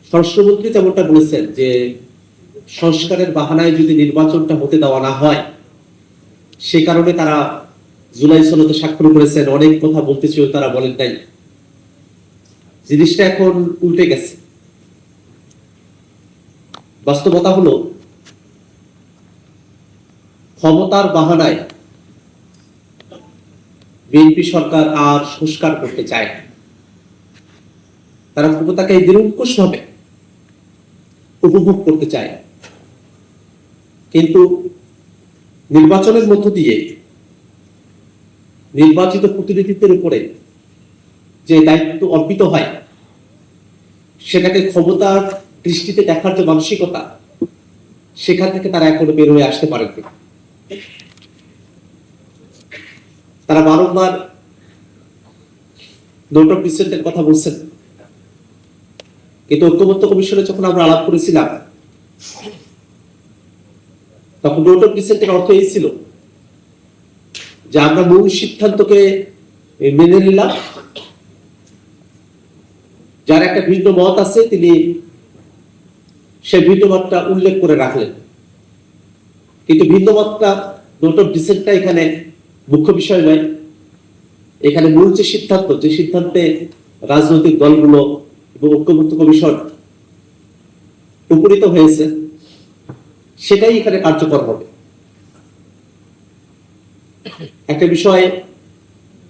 স্বরাষ্ট্রমন্ত্রী যেমনটা বলেছেন যে সংস্কারের বাহানায় যদি নির্বাচনটা হতে দেওয়া না হয়, সে কারণে তারা জুলাই সনদে স্বাক্ষর করেছেন, অনেক কথা বলতে ছিল তারা বলেন নাই। জিনিসটা এখন উল্টে গেছে। বাস্তবতা হলো ক্ষমতার বাহানায় বিএনপি সরকার আর সংস্কার করতে চায় না। তারা ক্ষমতাকে নিরঙ্কুশ ভাবে উপভোগ করতে চায়, কিন্তু নির্বাচনের মধ্য দিয়ে নির্বাচিত প্রতিনিধিত্বের উপরে যে দায়িত্ব অর্পিত হয়, সেটাকে ক্ষমতার দৃষ্টিতে দেখার যে মানসিকতা, সেখান থেকে তারা এখনো বের হয়ে আসতে পারেনি। তারা বারংবার নোট অফ ডিসেন্টের কথা বলছেন, কিন্তু ঐক্যমত্য কমিশনে যখন আমরা আলাপ করেছিলাম, তখন নোট অফ ডিসেন্টের অর্থ এই ছিল যে আমরা মূল সিদ্ধান্তকে মেনে নিলাম, যার একটা ভিন্ন মত আছে তিনি সেই ভিন্ন মতটা উল্লেখ করে রাখলেন, কিন্তু ভিন্ন মতটা, নোট অফ ডিসেন্টটা এখানে মুখ্য বিষয় নয়। এখানে মূল যে সিদ্ধান্ত, যে সিদ্ধান্তে রাজনৈতিক দলগুলো এবং ঐক্যমত্য কমিশন উপনীত হয়েছে, সেটাই এখানে কার্যকর হবে। একটা বিষয়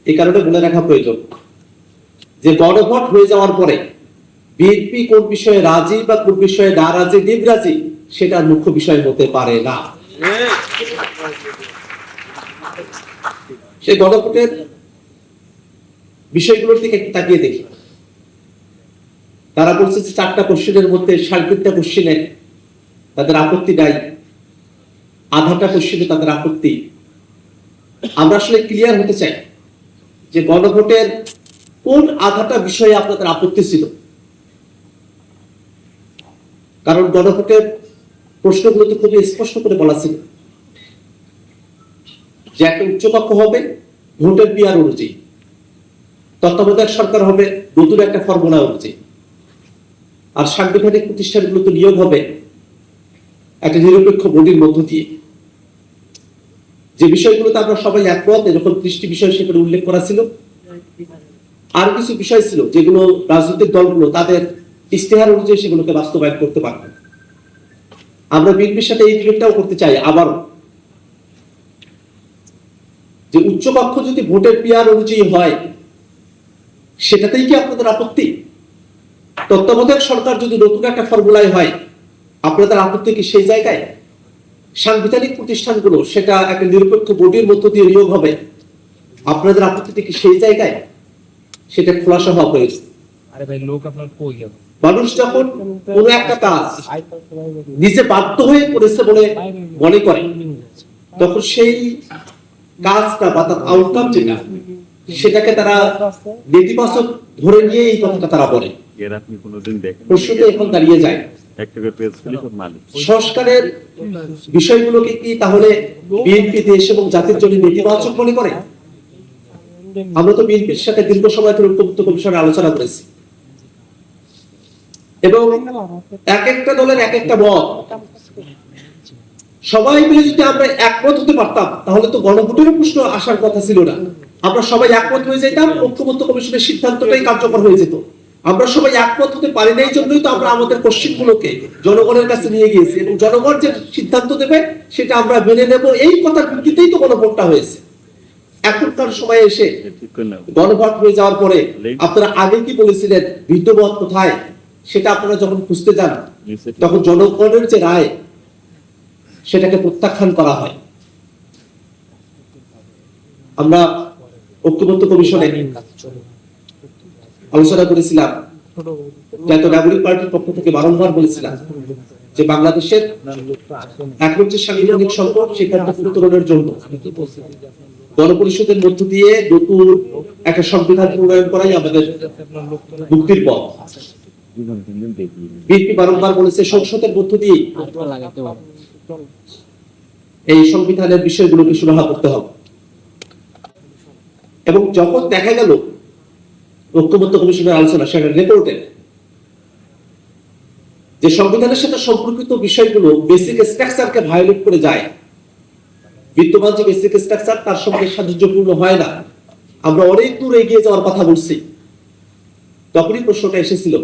এই কারণে বলে রাখা প্রয়োজন যে গণভোট হয়ে যাওয়ার পরে বিএনপি কোন বিষয়ে রাজি বা কোন বিষয়ে না রাজি, নির্রাজি, সেটা মুখ্য বিষয় হতে পারে না। সেই গণভোটের বিষয়গুলোর দিকে একটু তাকিয়ে দেখি। তারা বলছে যে 4টা কোশ্চেনের মধ্যে 3.5টা কোশ্চেনে তাদের আপত্তি নাই, আধাটা কোশ্চেনে তাদের আপত্তি। আমরা আসলে ক্লিয়ার হতে চাই যে গণভোটের কোন আধাটা বিষয়ে আপনাদের আপত্তি ছিল, কারণ গণভোটের প্রশ্নগুলোতে খুবই স্পষ্ট করে বলা ছিল যে একটা উচ্চকক্ষ হবে ভোটের পিয়ার অনুযায়ী, তত্ত্বাবধায়ক সরকার হবে নতুন একটা ফর্মুলা অনুযায়ী, আর সাংবিধানিক প্রতিষ্ঠানগুলোতে নিয়োগ হবে একটা নিরপেক্ষ বডির মধ্য দিয়ে। যে বিষয়গুলোতে আমরা সবাই একমত, এরকম 30টি বিষয় সেখানে উল্লেখ করা ছিল। আর কিছু বিষয় ছিল যেগুলো রাজনৈতিক দলগুলো তাদের ইশতেহার অনুযায়ী সেগুলোকে বাস্তবায়ন করতে পারবে। আমরা বিএনপির সাথে এই ডিবেটটাও করতে চাই আবারও, যে উচ্চকক্ষ যদি ভোটের পিয়ার অনুযায়ী হয়, সেটাতেই কি আপনাদের আপত্তি? তত্ত্বাবধায়ক সরকার যদি নতুন একটা ফর্মুলায় হয়, আপনাদের আপত্তি কি সেই জায়গায়? সাংবিধানিক প্রতিষ্ঠানগুলো সেটা একটা নিরপেক্ষ বডির মধ্য দিয়ে নিয়োগ হবে, আপনাদের আপত্তি কি সেই জায়গায়? সেটা খোলাসা হওয়া প্রয়োজন। মানুষ যখন কোন একটা কাজ নিজে বাধ্য হয়ে করেছে বলে মনে করে, তখন সেই কাজটা বা তার আউটকাম যেটা, সেটাকে তারা নেতিবাচক ধরে নিয়ে এই কথাটা তারা বলে। প্রশ্নটা এখন দাঁড়িয়ে যায়, সংস্কারের বিষয়গুলোকে কি তাহলে বিএনপি দেশ এবং জাতির জন্য নেতিবাচক মনে করে? আমরা তো বিএনপির সাথে দীর্ঘ সময় ধরে ঐক্যমত্য কমিশনে আলোচনা করেছি, এবং এক একটা দলের এক একটা মত, সবাই মিলে যদি আমরা একমত হতে পারতাম, তাহলে তো গণভোটের প্রশ্ন আসার কথা ছিল না। আমরা সবাই একমত হয়ে যেতাম, ঐক্যমত্য কমিশনের সিদ্ধান্তটাই কার্যকর হয়ে যেত। আমরা সবাই একমত হতে পারি নাই, জন্যই তো আমরা আমাদের কোশ্চেনগুলোকে জনগণের কাছে নিয়ে গিয়েছি, এবং জনগণ যে সিদ্ধান্ত দেবে সেটা আমরা মেনে নেব, এই কথার ভিত্তিতেই তো গণভোটটা হয়েছে। এখনকার সময়ে এসে গণভোট হয়ে যাওয়ার পরে আপনারা আগে কি বলেছিলেন, ভিন্নমত কোথায়, সেটা আপনারা যখন খুঁজতে যান, তখন জনগণের যে রায়, সেটাকে প্রত্যাখ্যান করা হয়। আমরা ঐক্যমত্য কমিশনে আলোচনা করেছিলাম, জাতীয় নাগরিক পার্টির পক্ষ থেকে বারংবার বলেছিলাম যে বাংলাদেশের এখন যে সাংবিধানিক সংকট, সেখানটা উত্তরণের জন্য গণপরিষদের মধ্য দিয়ে নতুন একটা সংবিধান প্রণয়ন করাই আমাদের মুক্তির পথ। বিএনপি বারংবার বলেছে সংসদের মধ্য দিয়ে এই সংবিধানের বিষয়গুলোকে সুরাহা করতে হবে, এবং যখন দেখা গেল ঐক্যমত্য কমিশনের আলোচনা, সেটা রিপোর্টে যে সংবিধানের সাথে সম্পর্কিত বিষয়গুলো বেসিক স্ট্রাকচারকে ভায়োলেট করে যায়, বিদ্যমান যে বেসিক স্ট্রাকচার তার সঙ্গে সাদৃশ্যপূর্ণ হয় না, আমরা অনেক দূর এগিয়ে যাওয়ার কথা বলছি, তখনই প্রশ্নটা এসেছিল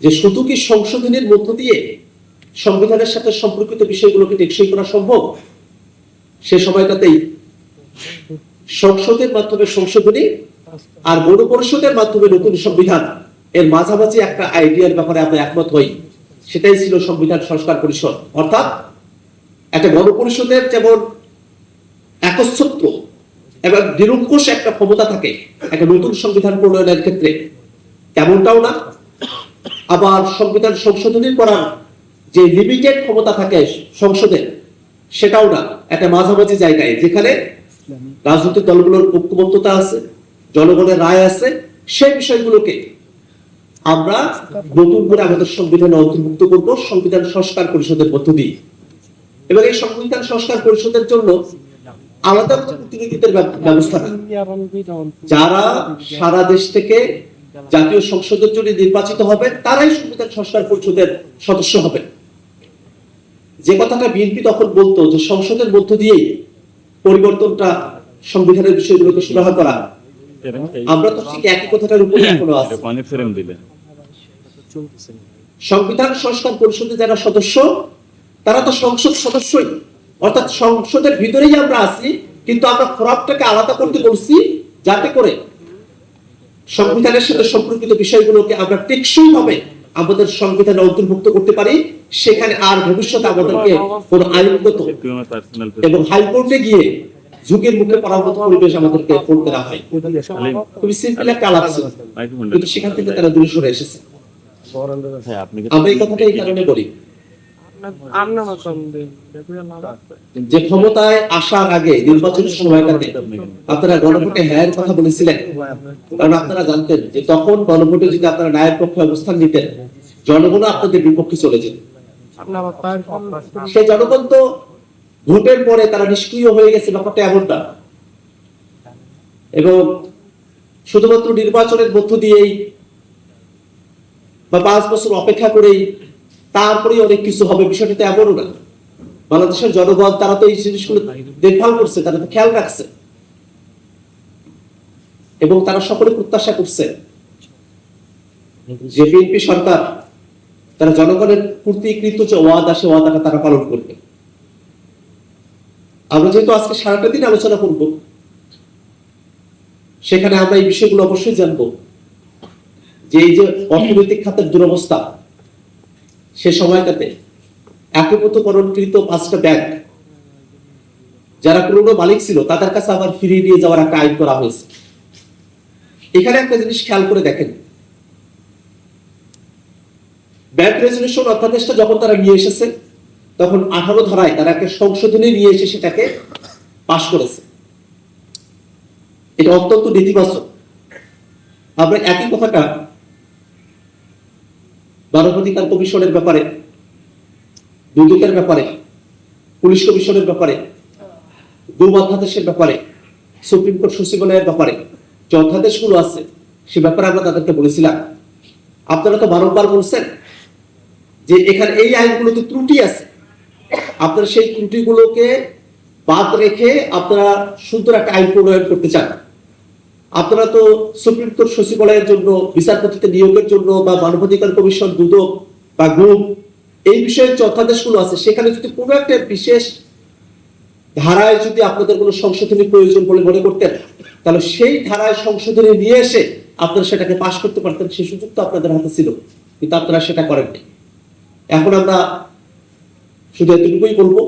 যে শুধু কি সংশোধনের মধ্য দিয়ে সংবিধানের সাথে সম্পর্কিত বিষয়গুলোকে টেকসই করা সম্ভব? সে সময়টাতেই সংসদের মাধ্যমে সংশোধনী আর গণপরিষদের মাধ্যমে নতুন সংবিধান এর মাঝামাঝি একটা আইডিয়ার ব্যাপারে আমরা একমত হই, সেটাই ছিল সংবিধান সংস্কার পরিষদ। অর্থাৎ একটা গণপরিষদের যেমন একচ্ছত্র এবং নিরঙ্কুশ একটা ক্ষমতা থাকে একটা নতুন সংবিধান প্রণয়নের ক্ষেত্রে, তেমনটাও না, আবার সংবিধান সংশোধনী করার যে লিমিটেড ক্ষমতা থাকে সংসদের, সেটাও না, একটা মাঝামাঝি জায়গায় যেখানে রাজনৈতিক দলগুলোর ঐক্যবদ্ধতা আছে, জনগণের রায় আছে, সেই বিষয়গুলোকে আমরা নতুন করে আমাদের সংবিধানে অন্তর্ভুক্ত করব সংবিধান সংস্কার পরিষদের মধ্য দিয়ে। এবং এই সংবিধান সংস্কার পরিষদের জন্য আলাদা প্রতিনিধিদের ব্যবস্থা, যারা সারা দেশ থেকে জাতীয় সংসদের জন্য নির্বাচিত হবে তারাই সংবিধান সংস্কার পরিষদের সদস্য হবে। যে কথাটা বিএনপি তখন বলতো যে সংসদের মধ্য দিয়েই পরিবর্তনটা সংবিধানের বিষয়গুলোকে সুরাহা করা, আমরা তো ঠিক একই কথাটার উপরে এখনো আছি। সংবিধান সংস্কার পরিষদের যারা সদস্য তারা তো সংসদ সদস্যই, অর্থাৎ সংসদের ভিতরেই আমরা আছি, কিন্তু আমরা খোরাকটাকে আলাদা করতে বলছি যাতে করে সংবিধানের সাথে সম্পর্কিত বিষয়গুলোকে আমরা টেকসই ভাবে আমাদের সংবিধানে অন্তর্ভুক্ত করতে পারি। সেখানে আর ভবিষ্যতে আমাদেরকে কোন আইনগত এবং হাইকোর্টে গিয়ে যুগের মুখে পরামর্শ পরিবেশ আমাদেরকে করতে না হয়। খুবই সিম্পল একটা আলাপ ছিল, কিন্তু সেখান থেকে তারা দূরে সরে এসেছে। আমরা এই কথাটা এই কারণে বলি যে ক্ষমতায় আসার আগে নির্বাচনের সময়টাতে আপনারা গণভোটে হ্যাঁ কথা বলেছিলেন, কারণ আপনারা জানতেন যে তখন গণভোটে যদি আপনারা ন্যায়ের পক্ষে অবস্থান নিতেন জনগণ আপনাদের বিপক্ষে চলে যেত। সেই জনগণ তো ভোটের পরে তারা নিষ্ক্রিয় হয়ে গেছে, ব্যাপারটা এমনটা। এবং শুধুমাত্র নির্বাচনের মধ্য দিয়েই বা 5 বছর অপেক্ষা করেই তারপরে অনেক কিছু হবে, বিষয়টা তো এমনও না। বাংলাদেশের জনগণ তারা তো এই জিনিসগুলো দেখভাল করছে, তারা তো খেয়াল রাখছে, এবং তারা সকলে প্রত্যাশা করছে যে বিএনপি সরকার তারা জনগণের প্রতিকৃত যে ওয়াদা, সে ওয়াদাটা তারা পালন করবে। আমরা যেহেতু আজকে সারাটা দিন আলোচনা করব, সেখানে আমরা এই বিষয়গুলো অবশ্যই জানবো যে এই যে অর্থনৈতিক খাতের দুরবস্থা, সে সময়টাতে একীভূতকরণকৃত 5টা ব্যাংক যারা পুরনো মালিক ছিল তাদের কাছে আবার ফিরিয়ে দিয়ে যাওয়ার একটা আইন করা হয়েছে। এখানে একটা জিনিস খেয়াল করে দেখেন, ব্যাংক রেজুলেশন অধ্যাদেশটা যখন তারা নিয়ে এসেছে তখন 18 ধারায় তারা একটা সংশোধনী নিয়ে এসে সেটাকে পাশ করেছে। এটা অত্যন্ত নেতিবাচক। আমরা একই কথাটা মানবাধিকার কমিশনের ব্যাপারে, দুদকের ব্যাপারে, পুলিশ কমিশনের ব্যাপারে, গুম অধ্যাদেশের ব্যাপারে, সুপ্রিম কোর্ট সচিবালয়ের ব্যাপারে যে অধ্যাদেশগুলো আছে সে ব্যাপারে আমরা তাদেরকে বলেছিলাম। আপনারা তো বারংবার বলছেন যে এখানে এই আইনগুলোতে ত্রুটি আছে, আপনারা সেই ত্রুটিগুলোকে বাদ রেখে আপনারা সুন্দর একটা আইন প্রণয়ন করতে চান। আপনারা তো সুপ্রিম কোর্ট সচিবালয়ের জন্য, বিচারপতিতে নিয়োগের জন্য বা মানবাধিকার কমিশন, দুদক বা গুম, এই বিষয়ে যে অধ্যাদেশগুলো আছে সেখানে যদি কোনো একটা বিশেষ ধারায় যদি আপনাদের কোনো সংশোধনী প্রয়োজন বলে মনে করতেন, তাহলে সেই ধারায় সংশোধনী নিয়ে এসে আপনারা সেটাকে পাশ করতে পারতেন, সেই সুযোগ তো আপনাদের হাতে ছিল, কিন্তু আপনারা সেটা করেননি। এখন আমরা শুধু এতটুকুই বলবো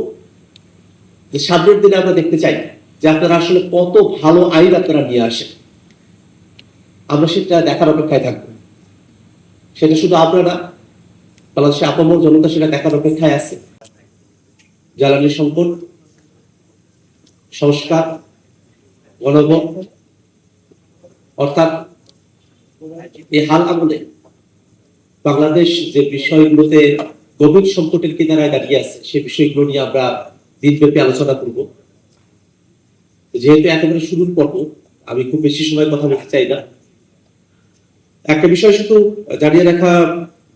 যে সামনের দিনে আমরা দেখতে চাই যে আপনারা আসলে কত ভালো আইন আপনারা নিয়ে আসেন। আমরা সেটা দেখার অপেক্ষায় থাকবো। সেটা শুধু আপনারা, বাংলাদেশের আপামর জনতা সেটা দেখার অপেক্ষায় আছে। জ্বালানি সংকট, সংস্কার, গণভোট, অর্থাৎ এই হাল আমলে বাংলাদেশ যে বিষয়গুলোতে গভীর সংকটের কিনারায় দাঁড়িয়ে আছে সে বিষয়গুলো নিয়ে আমরা দিনব্যাপী আলোচনা করব। যেহেতু একেবারে শুরুর পর্ব, আমি খুব বেশি সময় কথা বলতে চাই না। একটা বিষয় শুধু জানিয়ে রাখা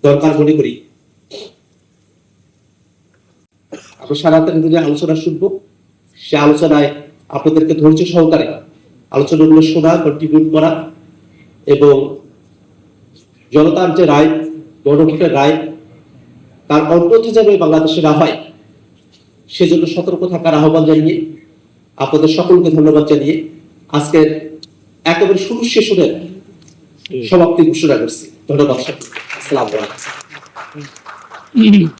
দরকার মনে করি। আমরা সারা দিনে আলোচনা শুনবো, সে আলোচনায় আপনাদেরকে ধৈর্য সহকারে আলোচনাগুলো শোনা, কন্ট্রিবিউট করা এবং জনতার যে রায়, গণভোটের রায়, তার অন্যথা যেন বাংলাদেশে না হয় সেজন্য সতর্ক থাকার আহ্বান জানিয়ে আপনাদের সকলকে ধন্যবাদ জানিয়ে আজকের একেবারে শুরু সেশনের সমাপ্তি ঘোষণা করছি। ধন্যবাদ। আসসালামু আলাইকুম।